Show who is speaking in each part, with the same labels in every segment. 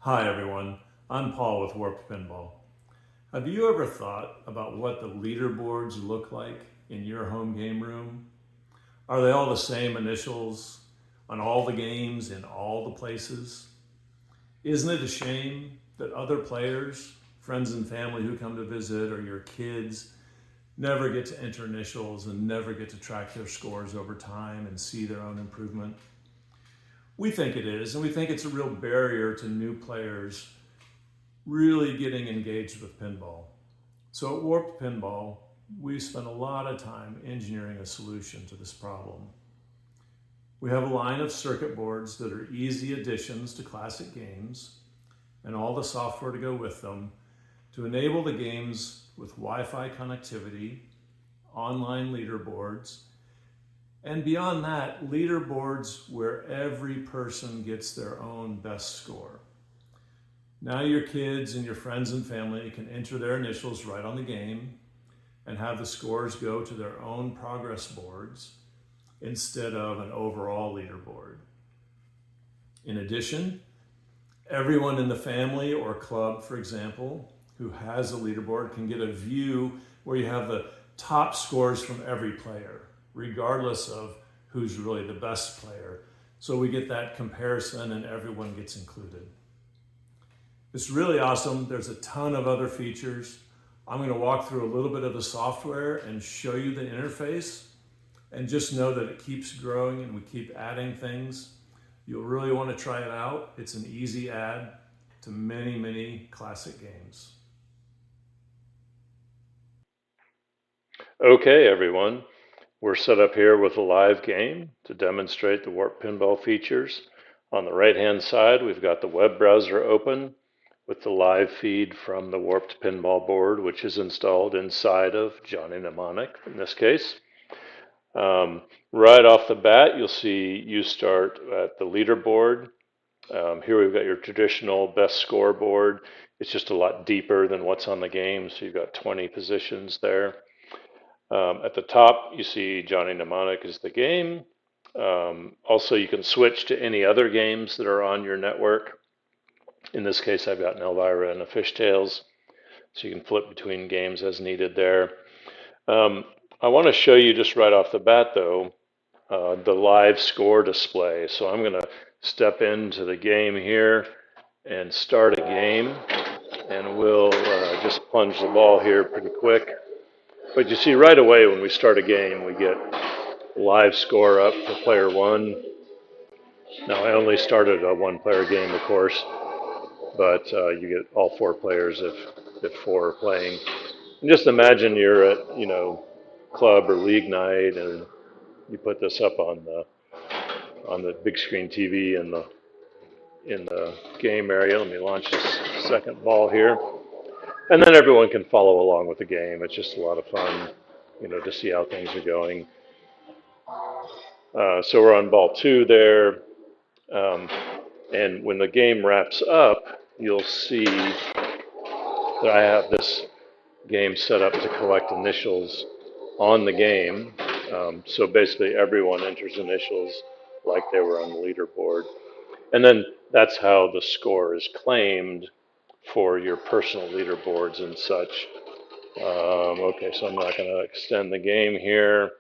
Speaker 1: Hi everyone, I'm Paul with Warped Pinball. Have you ever thought about what the leaderboards look like in your home game room? Are they all the same initials on all the games in all the places? Isn't it a shame that other players, friends and family who come to visit, or your kids never get to enter initials and never get to track their scores over time and see their own improvement? We think it is, and we think it's a real barrier to new players really getting engaged with pinball. So at Warped Pinball, we spent a lot of time engineering a solution to this problem. We have a line of circuit boards that are easy additions to classic games and all the software to go with them to enable the games with Wi-Fi connectivity, online leaderboards, and beyond that, leaderboards where every person gets their own best score. Now your kids and your friends and family can enter their initials right on the game and have the scores go to their own progress boards instead of an overall leaderboard. In addition, everyone in the family or club, for example, who has a leaderboard can get a view where you have the top scores from every player, regardless of who's really the best player. So we get that comparison and everyone gets included. It's really awesome. There's a ton of other features. I'm going to walk through a little bit of the software and show you the interface. And just know that it keeps growing and we keep adding things. You'll really want to try it out. It's an easy add to many, many classic games.
Speaker 2: Okay, everyone, we're set up here with a live game to demonstrate the Warp Pinball features. On the right-hand side, we've got the web browser open with the live feed from the Warped Pinball board, which is installed inside of Johnny Mnemonic in this case. Right off the bat, you'll see you start at the leaderboard. Here we've got your traditional best score board. It's just a lot deeper than what's on the game, so you've got 20 positions there. At the top, you see Johnny Mnemonic is the game. Also, you can switch to any other games that are on your network. In this case, I've got an Elvira and a Fishtails, so you can flip between games as needed there. I want to show you just right off the bat, though, the live score display. So I'm going to step into the game here and start a game, and we'll just plunge the ball here pretty quick. But you see right away when we start a game, we get live score up for player one. Now I only started a one-player game, of course, but you get all four players if four are playing. And just imagine you're at club or league night, and you put this up on the big screen TV in the game area. Let me launch this second ball here, and then everyone can follow along with the game. It's just a lot of fun, to see how things are going. So we're on ball two there. And when the game wraps up, you'll see that I have this game set up to collect initials on the game. So basically everyone enters initials like they were on the leaderboard. And then that's how the score is claimed for your personal leaderboards and such. Okay, so I'm not going to extend the game here.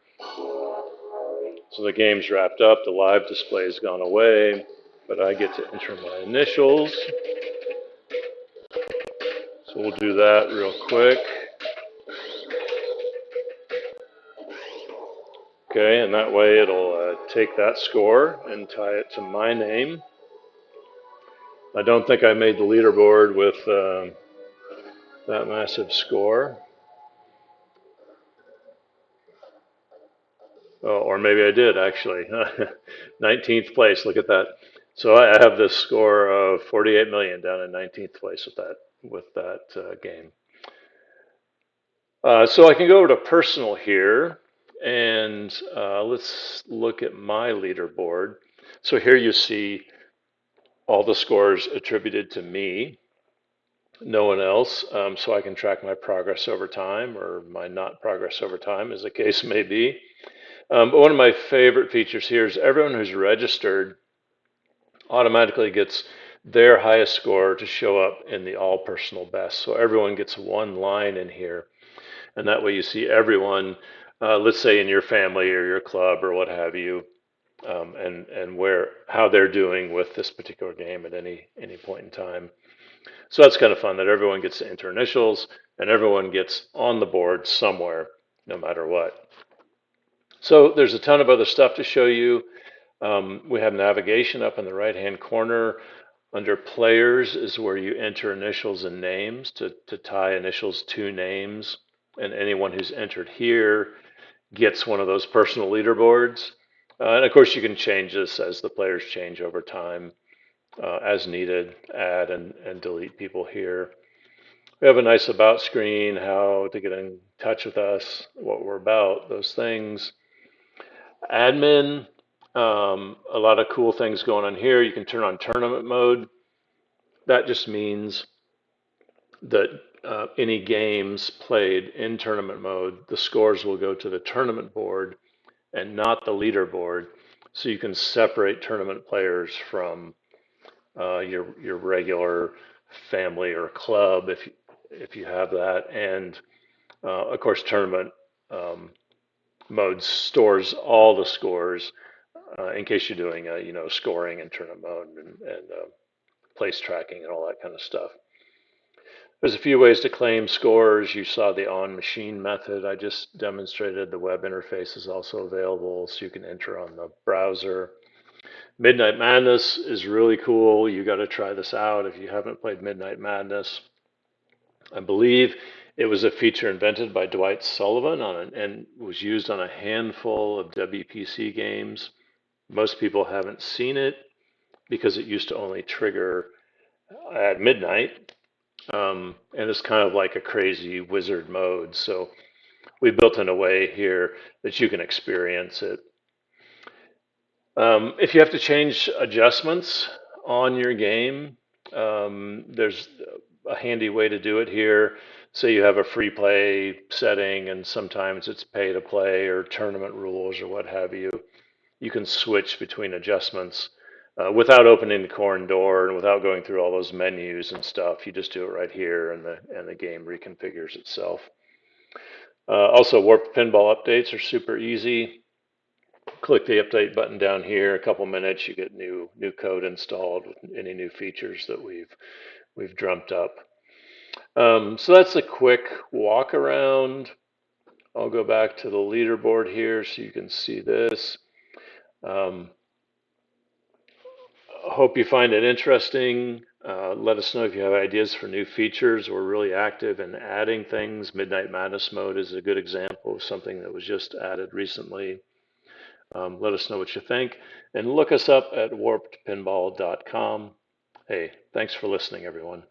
Speaker 2: So the game's wrapped up, the live display's gone away, but I get to enter my initials. So we'll do that real quick. Okay, and that way it'll take that score and tie it to my name. I don't think I made the leaderboard with that massive score. Oh, or maybe I did actually. 19th place, look at that. So I have this score of 48 million down in 19th place with that game. So I can go over to personal here, and let's look at my leaderboard. So here you see all the scores attributed to me, no one else, so I can track my progress over time or my not progress over time, as the case may be. But one of my favorite features here is everyone who's registered automatically gets their highest score to show up in the all personal best. So everyone gets one line in here, and that way you see everyone, let's say in your family or your club or what have you, and where how they're doing with this particular game at any point in time. So that's kind of fun that everyone gets to enter initials and everyone gets on the board somewhere, no matter what. So there's a ton of other stuff to show you. We have navigation up in the right-hand corner. Under players is where you enter initials and names to tie initials to names. And anyone who's entered here gets one of those personal leaderboards. And of course, you can change this as the players change over time as needed, add and delete people here. We have a nice about screen, how to get in touch with us, what we're about, those things. Admin, a lot of cool things going on here. You can turn on tournament mode. That just means that any games played in tournament mode, the scores will go to the tournament board and not the leaderboard. So you can separate tournament players from your regular family or club if you have that. And of course, tournament mode stores all the scores in case you're doing scoring in tournament mode and place tracking and all that kind of stuff. There's a few ways to claim scores. You saw the on-machine method I just demonstrated. The web interface is also available, so you can enter on the browser. Midnight Madness is really cool. You got to try this out if you haven't played Midnight Madness. I believe it was a feature invented by Dwight Sullivan and was used on a handful of WPC games. Most people haven't seen it because it used to only trigger at midnight. And it's kind of like a crazy wizard mode. So we built in a way here that you can experience it. If you have to change adjustments on your game, there's a handy way to do it here. Say you have a free play setting and sometimes it's pay to play or tournament rules or what have you. You can switch between adjustments without opening the corn door and without going through all those menus and stuff. You just do it right here and the game reconfigures itself. Also, Warped Pinball updates are super easy. Click the update button down here. A couple minutes, you get new code installed with any new features that we've drummed up. So that's a quick walk around. I'll go back to the leaderboard here so you can see this. Hope you find it interesting. Let us know if you have ideas for new features. We're really active in adding things. Midnight Madness mode is a good example of something that was just added recently. Let us know what you think. And look us up at warpedpinball.com. Hey, thanks for listening, everyone.